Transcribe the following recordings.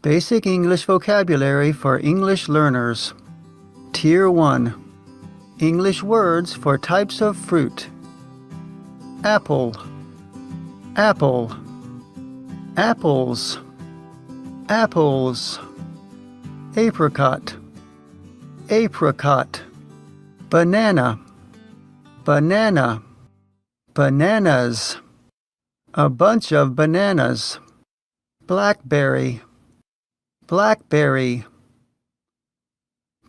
Basic English vocabulary for English learners. Tier 1. English words for types of fruit. Apple, apple, apples, apples. Apricot, apricot. Banana, banana, bananas. A bunch of bananas. Blackberry, blackberry.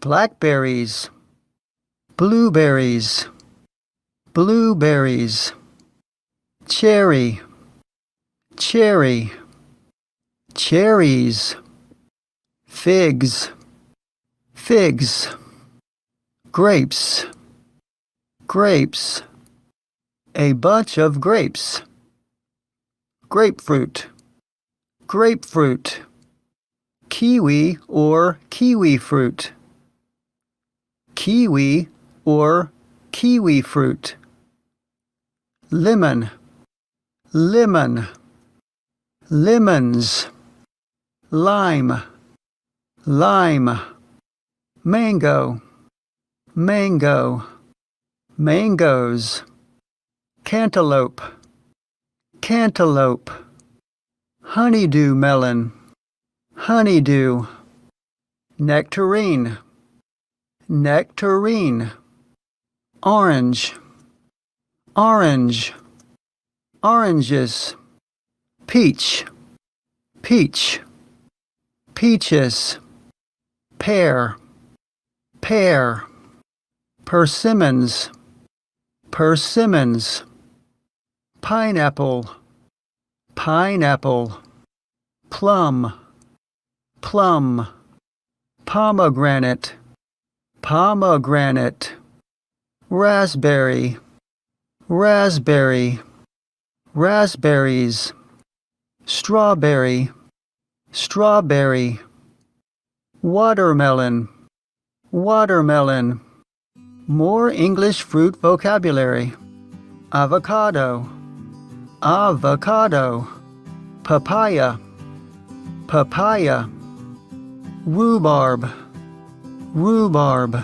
Blackberries, blueberries, blueberries. Cherry, cherry, cherries. Figs, figs. Grapes, grapes. A bunch of grapes. Grapefruit, grapefruit. Kiwi or kiwi fruit. Kiwi or kiwi fruit. Lemon, lemon. Lemons. Lime, lime. Mango, mango. Mangoes. Cantaloupe, cantaloupe. Honeydew melon, honeydew. Nectarine, nectarine. Orange, orange. Oranges. Peach, peach. Peaches. Pear, pear. Persimmons, persimmons. Pineapple, pineapple. Plum, plum. Pomegranate, pomegranate. Raspberry, raspberry. Raspberries. Strawberry, strawberry. Watermelon, watermelon. More English fruit vocabulary. Avocado, avocado. Papaya, papaya. Rhubarb, rhubarb.